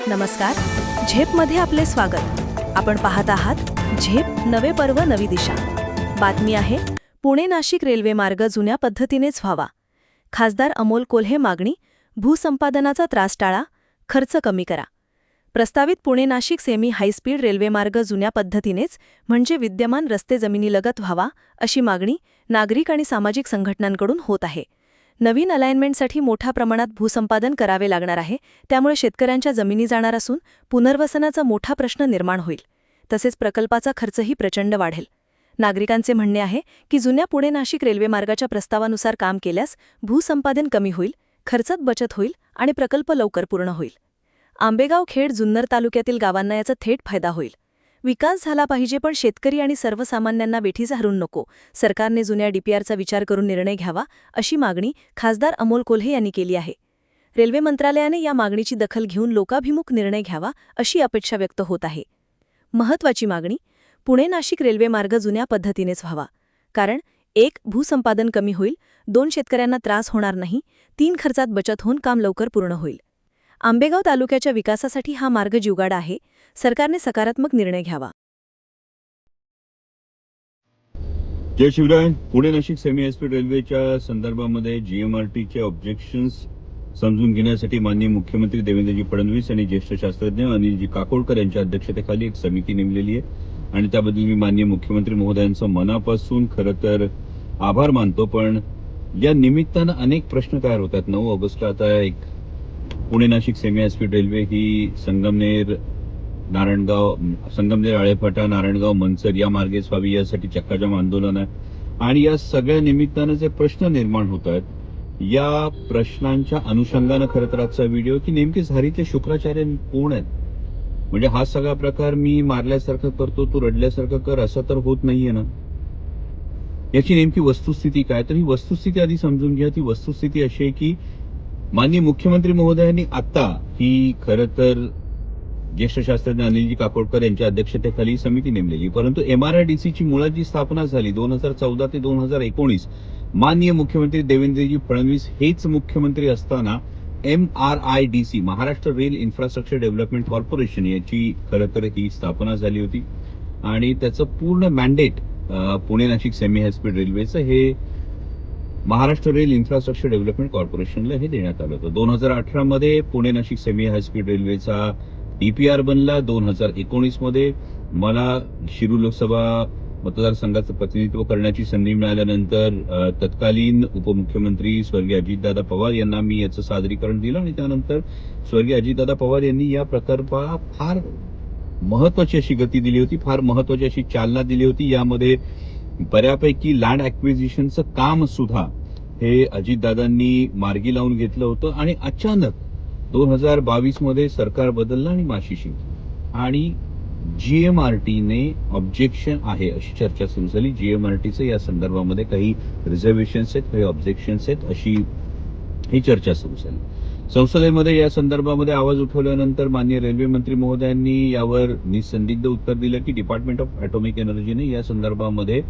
नमस्कार. झेपमध्ये आपले स्वागत. आपण पाहत आहात झेप, नवे पर्व नवी दिशा. बातमी आहे, पुणे नाशिक रेल्वे मार्ग जुन्या पद्धतीनेच व्हावा. खासदार अमोल कोल्हे मागणी, भूसंपादनाचा त्रास टाळा, खर्च कमी करा. प्रस्तावित पुणे नाशिक सेमी हायस्पीड रेल्वेमार्ग जुन्या पद्धतीनेच म्हणजे विद्यमान रस्ते जमिनीलगत व्हावा, अशी मागणी नागरिक आणि सामाजिक संघटनांकडून होत आहे. नवीन अलाइनमेंटसाठी मोठ्या प्रमाणात भूसंपादन करावे लागणार आहे, त्यामुळे शेतकऱ्यांच्या जमिनी जाणार असून पुनर्वसनाचा मोठा प्रश्न निर्माण होईल. तसेच प्रकल्पाचा खर्चही प्रचंड वाढेल. नागरिकांचे म्हणणे आहे की जुन्या पुणे नाशिक रेल्वेमार्गाच्या प्रस्तावानुसार काम केल्यास भूसंपादन कमी होईल, खर्चात बचत होईल आणि प्रकल्प लवकर पूर्ण होईल. आंबेगाव, खेड, जुन्नर तालुक्यातील गावांना याचा थेट फायदा होईल. विकास झाला पाहिजे, पण शेतकरी आणि सर्वसामान्यांना वेठीस धरून नको. सरकारने जुन्या डीपीआरचा विचार करून निर्णय घ्यावा, अशी मागणी खासदार अमोल कोल्हे यांनी केली आहे. रेल्वे मंत्रालयाने या मागणीची दखल घेऊन लोकाभिमुख निर्णय घ्यावा, अशी अपेक्षा व्यक्त होत आहे. महत्त्वाची मागणी, पुणे नाशिक रेल्वेमार्ग जुन्या पद्धतीनेच व्हावा. कारण 1. भूसंपादन कमी होईल, 2. शेतकऱ्यांना त्रास होणार नाही, 3. खर्चात बचत होऊन काम लवकर पूर्ण होईल. आंबेगाव तालुक्याच्या विकासासाठी हा मार्ग जिवगाडा आहे. सरकारने सकारात्मक निर्णय घ्यावा. जय शिवराय. पुणे नाशिक सेमी हायस्पीड रेल्वेच्या संदर्भामध्ये जीएमआरटीचे ऑब्जेक्शन्स समजून घेण्यासाठी माननीय मुख्यमंत्री देवेंद्रजी फडणवीस आणि ज्येष्ठ शास्त्रज्ञ अनिलजी काकोडकर यांच्या अध्यक्षतेखाली एक समिती नेमलेली आहे आणि त्याबद्दल मी माननीय मुख्यमंत्री महोदयांचं मनापासून खरं तर आभार मानतो. पण या निमित्तानं अनेक प्रश्न तयार होतात. 9 ऑगस्टला आता एक Pune Nashik semi high speed railway ही संगमनेर आळेफाटा, नारायणगाव, मनसर या मार्गेच व्हावी, यासाठी चक्काजाम आंदोलन आहे. आणि या सगळ्या निमित्तानं जे प्रश्न निर्माण होत आहेत, या प्रश्नांच्या अनुषंगानं खरं तर आजचा व्हिडिओ की नेमके झारीतले शुक्राचार्य कोण आहेत. म्हणजे हा सगळा प्रकार मी मारल्यासारखं करतो, तू रडल्यासारखं कर, असं तर होत नाहीये ना. याची नेमकी वस्तुस्थिती काय, तर ही वस्तुस्थिती आधी समजून घ्या. ती वस्तुस्थिती अशी आहे की माननीय मुख्यमंत्री महोदयांनी आता ही खरं तर ज्येष्ठ शास्त्रज्ञ अनिलजी काकोडकर यांच्या अध्यक्षतेखाली समिती नेमलेली, परंतु MRIDCची मुळात जी स्थापना झाली 2014 ते 2019 माननीय मुख्यमंत्री देवेंद्रजी फडणवीस हेच मुख्यमंत्री असताना MRIDC, Maharashtra rail infrastructure development corporation, याची खरं तर ही स्थापना झाली होती. आणि त्याचं पूर्ण mandate Pune Nashik semi high speed रेल्वेचं हे महाराष्ट्र रेल इन्फ्रास्ट्रक्चर डेव्हलपमेंट कॉर्पोरेशनला हे देण्यात आलं होतं. 2018 मध्ये पुणे नाशिक सेमी हायस्पीड रेल्वेचा डीपीआर बनला. 2019 मध्ये मला शिरूर लोकसभा मतदारसंघाचं प्रतिनिधित्व करण्याची संधी मिळाल्यानंतर तत्कालीन उपमुख्यमंत्री स्वर्गीय अजितदादा पवार यांना मी याचं सादरीकरण दिलं आणि त्यानंतर स्वर्गीय अजितदादा पवार यांनी या प्रकल्पाला फार महत्वाची अशी गती दिली होती, फार महत्वाची अशी चालना दिली होती. यामध्ये बऱ्यापैकी लँड ॲक्विजिशनचं काम सुद्धा हे अजितदादांनी मार्गी लावून घेतलं होतं. आणि अचानक 2022 मध्ये सरकार बदललं आणि माशी शिंकली आणि जीएमआरटीने ऑब्जेक्शन आहे अशी चर्चा सुरू झाली. जीएमआरटीचं या संदर्भामध्ये काही रिझर्वेशन्स आहेत, काही ऑब्जेक्शन्स आहेत, अशी ही चर्चा सुरू झाली. संसदेमध्ये या संदर्भामध्ये आवाज उठवल्यानंतर माननीय रेल्वे मंत्री महोदयांनी यावर निसंदिग्ध उत्तर दिलं की डिपार्टमेंट ऑफ ॲटॉमिक एनर्जीने या संदर्भामध्ये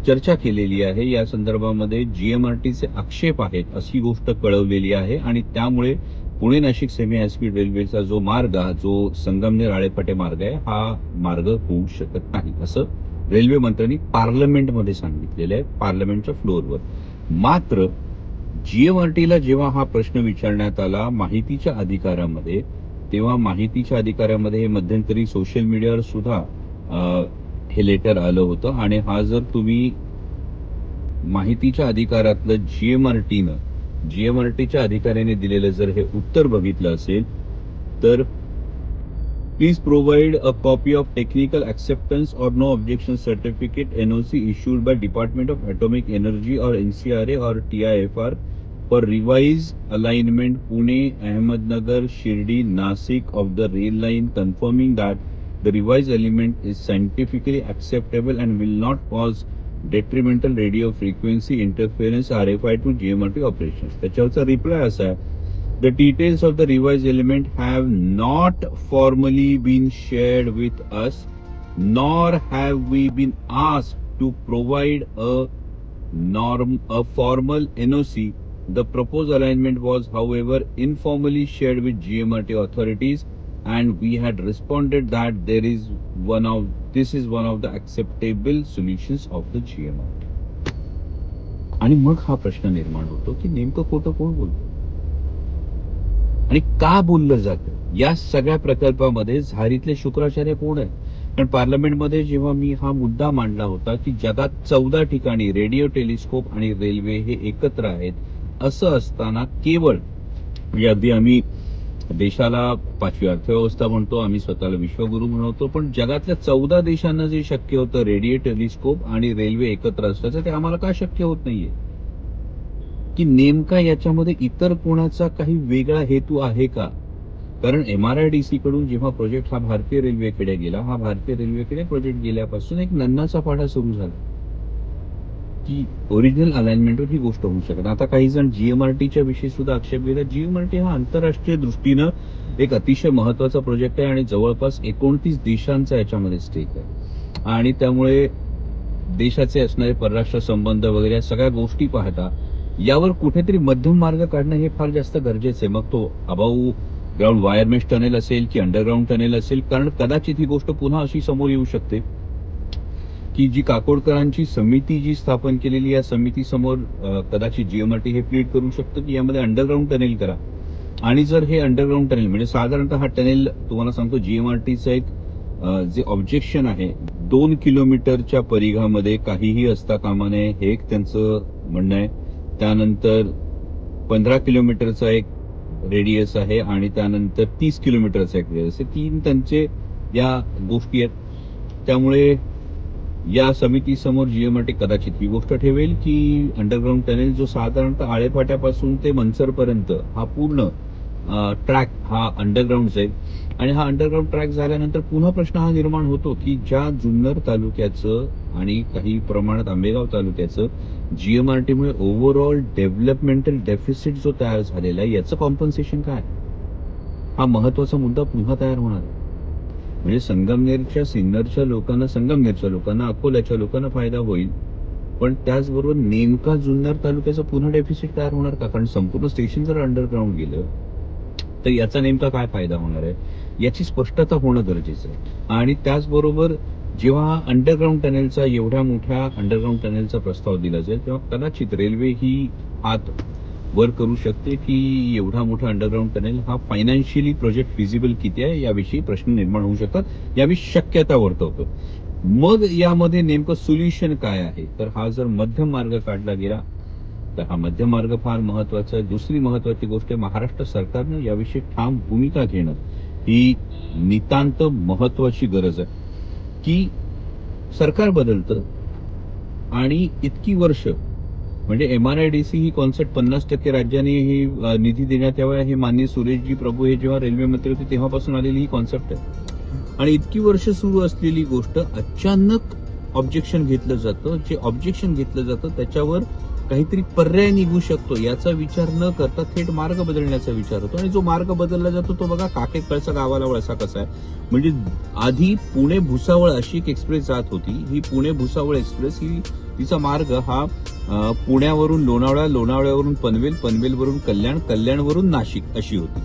चर्चा केलेली आहे, या संदर्भामध्ये जीएमआरटीचे आक्षेप आहेत अशी गोष्ट कळवलेली आहे आणि त्यामुळे पुणे नाशिक सेमी हायस्पीड रेल्वेचा जो मार्ग, जो संगमनेर आळेफाटे मार्ग आहे, हा मार्ग होऊ शकत नाही असं रेल्वे मंत्र्यांनी पार्लमेंटमध्ये सांगितलेलं आहे, पार्लमेंटच्या फ्लोअरवर. मात्र जीएमआरटीला जेव्हा हा प्रश्न विचारण्यात आला माहितीच्या अधिकारामध्ये, तेव्हा माहितीच्या अधिकारामध्ये हे मध्यंतरी सोशल मीडियावर सुद्धा हे लेटर आलं होतं. आणि हा जर तुम्ही माहितीच्या अधिकारातलं जीएमआरटीच्या अधिकाऱ्याने दिलेलं जर हे उत्तर बघितलं असेल तर please provide a copy of technical acceptance or no objection certificate NOC issued by department of atomic energy or NCRA और TIFR for revised alignment Pune, Ahmednagar, Shirdi, Nasik of the rail line, confirming that the revised element is scientifically acceptable and will not cause detrimental radio frequency interference RFI to GMRT operations. त्याच्यावरचा reply असा आहे, the details of the revised element have not formally been shared with us, nor have we been asked to provide a formal NOC. The proposed alignment was, however, informally shared with GMRT authorities and we had responded that this is one of the acceptable solutions of the GMRT. आणि मग हा प्रश्न निर्माण होतो की नेमकं खोटं कोण बोलतो आणि का बोललं जातं या सगळ्या प्रकल्पामध्ये झारीतले शुक्राचार्य कोण आहे. कारण पार्लमेंटमध्ये जेव्हा मी हा मुद्दा मांडला होता की जगात 14 ठिकाणी रेडिओ टेलिस्कोप आणि रेल्वे हे एकत्र आहेत असं असताना केवळ म्हणजे अगदी आम्ही देशाला 5वी अर्थव्यवस्था म्हणतो, आम्ही स्वतःला विश्वगुरू म्हणतो, पण जगातल्या 14 देशांना जे शक्य होतं रेडिओ टेलिस्कोप आणि रेल्वे एकत्र असल्याचं ते आम्हाला का शक्य होत नाहीये की नेमका याच्यामध्ये इतर कोणाचा काही वेगळा हेतू आहे का. कारण MRIDC कडून जेव्हा प्रोजेक्ट हा भारतीय रेल्वेकडे गेला, हा भारतीय रेल्वेकडे प्रोजेक्ट गेल्यापासून एक नन्नाचा पाढा सुरू झाला की ओरिजिनल अलाइनमेंटवर ही गोष्ट होऊ शकत. आता काही जण GMRTच्या विषयी सुद्धा आक्षेप घेतात. GMRT हा आंतरराष्ट्रीय दृष्टीनं एक अतिशय महत्वाचा प्रोजेक्ट आहे आणि जवळपास 29 देशांचा याच्यामध्ये स्टेक आहे आणि त्यामुळे देशाचे असणारे परराष्ट्र संबंध वगैरे या सगळ्या गोष्टी पाहता यावर कुठेतरी मध्यम मार्ग काढणं हे फार जास्त गरजेचं आहे. मग तो above ground wire mesh tunnel असेल की अंडरग्राऊंड टनेल असेल, कारण कदाचित ही गोष्ट पुन्हा अशी समोर येऊ शकते की जी काकोडकरांची समिती जी स्थापन केलेली या समितीसमोर कदाचित GMRT हे प्लीड करू शकतं की यामध्ये अंडरग्राऊंड टनेल करा. आणि जर हे अंडरग्राऊंड टनेल म्हणजे साधारणतः हा टनेल तुम्हाला सांगतो GMRTचं एक जे ऑब्जेक्शन आहे 2 किलोमीटरच्या परिघामध्ये काहीही असता कामा नये हे एक त्यांचं म्हणणं आहे. त्यानंतर 15 किलोमीटरचा एक रेडियस आहे आणि त्यानंतर 30 किलोमीटरचा एक रेडियस आहे. 3 त्यांचे या गोष्टी आहेत. त्यामुळे या समितीसमोर GMRT कदाचित ही गोष्ट ठेवेल की अंडरग्राऊंड टनेल जो साधारणतः आळेफाट्यापासून ते मनसरपर्यंत हा पूर्ण ट्रॅक हा अंडरग्राऊंड जाईल आणि हा अंडरग्राऊंड ट्रॅक झाल्यानंतर पुन्हा प्रश्न हा निर्माण होतो की ज्या जुन्नर तालुक्याचं आणि काही प्रमाणात आंबेगाव तालुक्याचं GMRTमुळे ओव्हरऑल डेव्हलपमेंटल डेफिसिट जो तयार झालेला आहे याचं कॉम्पन्सेशन काय, हा महत्वाचा मुद्दा पुन्हा तयार होणार आहे. म्हणजे संगमनेरच्या सिन्नरच्या लोकांना, संगमनेरच्या लोकांना, अकोल्याच्या लोकांना फायदा होईल, पण त्याचबरोबर नेमका जुन्नर तालुक्याचा पुन्हा डेफिसिट तयार होणार का. कारण संपूर्ण स्टेशन जर अंडरग्राऊंड गेलं तर याचा नेमका काय फायदा होणार आहे याची स्पष्टता होणं गरजेचं आहे. आणि त्याचबरोबर जेव्हा अंडरग्राऊंड टनेलचा एवढ्या मोठ्या अंडरग्राऊंड टनेलचा प्रस्ताव दिला जाईल तेव्हा कदाचित रेल्वे ही हात वर करू शकते की एवढा मोठा अंडरग्राऊंड टनेल हा फायनान्शियली प्रोजेक्ट फिजिबल किती आहे याविषयी प्रश्न निर्माण होऊ शकतात, याविषयी शक्यता वर्तवतो. मग यामध्ये नेमकं सोल्युशन काय आहे, तर हा जर मध्यम मार्ग काढला गेला तर हा मध्यम मार्ग फार महत्वाचा आहे. दुसरी महत्वाची गोष्ट महाराष्ट्र सरकारनं याविषयी ठाम भूमिका घेणं ही नितांत महत्वाची गरज आहे की सरकार बदलतं आणि इतकी वर्ष म्हणजे MRIDC ही कॉन्सेप्ट 50% राज्याने ही निधी देण्यात यावा हे माननीय सुरेशजी प्रभू हे जेव्हा रेल्वे मंत्री होते तेव्हापासून आलेली ही कॉन्सेप्ट आहे आणि इतकी वर्ष सुरू असलेली गोष्ट अचानक ऑब्जेक्शन घेतलं जातं. जे ऑब्जेक्शन घेतलं जातं त्याच्यावर काहीतरी पर्याय निघू शकतो याचा विचार न करता थेट मार्ग बदलण्याचा विचार होतो आणि जो मार्ग बदलला जातो तो बघा काके कळसा गावाला वळसा कसा आहे. म्हणजे आधी पुणे भुसावळ अशी एक एक्सप्रेस जात होती. ही पुणे भुसावळ एक्सप्रेस ही तिचा मार्ग हा पुण्यावरून लोणावळा, लोणावळ्यावरून पनवेल, पनवेलवरून कल्याण, कल्याणवरून नाशिक अशी होती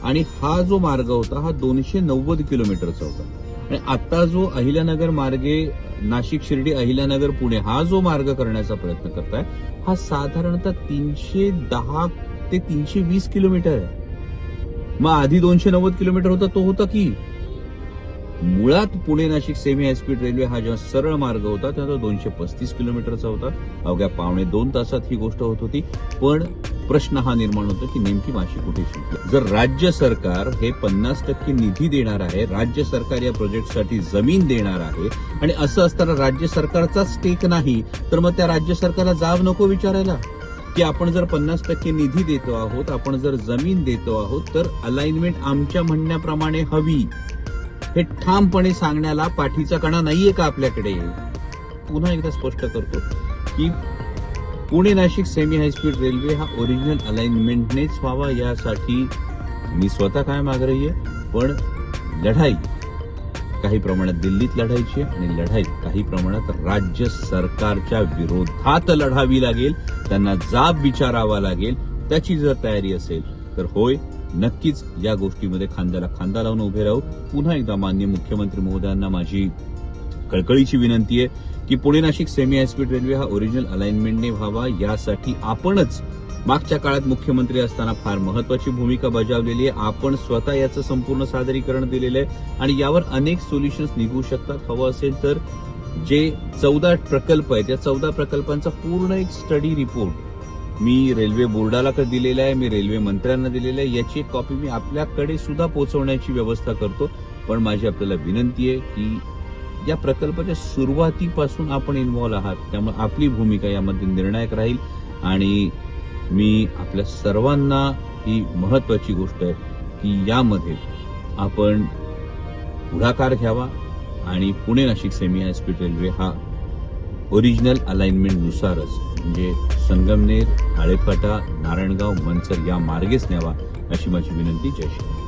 आणि हा जो मार्ग होता हा 290 किलोमीटरचा होता. आणि आता जो अहिल्यानगर मार्गे नाशिक शिर्डी अहिल्यानगर पुणे हा जो मार्ग करण्याचा प्रयत्न करताय हा साधारणतः 310 ते 320 किलोमीटर आहे. मग आधी 290 किलोमीटर होता तो होता की मुळात Pune Nashik semi high speed railway हा जेव्हा सरळ मार्ग होता तेव्हा 235 किलोमीटरचा होता. अवघ्या 1.5 तासात ही गोष्ट होत होती. पण प्रश्न हा निर्माण होतो की नेमकी माशी कुठे शिकली. जर राज्य सरकार हे 50% निधी देणार आहे, राज्य सरकार या प्रोजेक्टसाठी जमीन देणार आहे आणि असं असताना राज्य सरकारचा स्टेक नाही तर मग त्या राज्य सरकारला जाब नको विचारायला की आपण जर 50% निधी देतो आहोत, आपण जर जमीन देतो आहोत तर अलाइनमेंट आमच्या म्हणण्याप्रमाणे हवी हे ठामपणे सांगण्याला पाठीचा कणा नाहीये का आपल्याकडे. पुन्हा एकदा स्पष्ट करतो की Pune Nashik semi high speed railway हा ओरिजिनल अलाइनमेंटनेच व्हावा यासाठी मी स्वतः कायम आग्रही आहे. पण लढाई काही प्रमाणात दिल्लीत लढायची आणि लढाई काही प्रमाणात राज्य सरकारच्या विरोधात लढावी लागेल. त्यांना जाब विचारावा लागेल. त्याची जर तयारी असेल तर होय नक्कीच या गोष्टीमध्ये खांद्याला खांदा लावून उभे राहू. पुन्हा एकदा माननीय मुख्यमंत्री महोदयांना माझी कळकळीची विनंती आहे की Pune Nashik semi high speed railway हा ओरिजिनल अलाइनमेंटने व्हावा, यासाठी आपणच मागच्या काळात मुख्यमंत्री असताना फार महत्वाची भूमिका बजावलेली आहे. आपण स्वतः याचं संपूर्ण सादरीकरण दिलेलं आहे आणि यावर अनेक सोल्युशन्स निघू शकतात. हवं असेल तर जे 14 प्रकल्प आहेत, या 14 प्रकल्पांचा पूर्ण एक स्टडी रिपोर्ट मी रेल्वे बोर्डाला दिलेला आहे, मी रेल्वे मंत्र्यांना दिलेला आहे. याची एक कॉपी मी आपल्याकडे सुद्धा पोहोचवण्याची व्यवस्था करतो. पण माझी आपल्याला विनंती आहे की या प्रकल्पाच्या सुरुवातीपासून आपण इन्व्हॉल्व आहात, त्यामुळे आपली भूमिका यामध्ये निर्णायक राहील. आणि मी आपल्या सर्वांना ही महत्वाची गोष्ट आहे की यामध्ये आपण पुढाकार घ्यावा आणि Pune Nashik semi high speed railway हा ओरिजिनल अलाइनमेंटनुसारच म्हणजे संगमनेर, आळेफाटा, नारायणगाव, मनसर या मार्गेच न्यावा, अशी माझी विनंती. जय श्री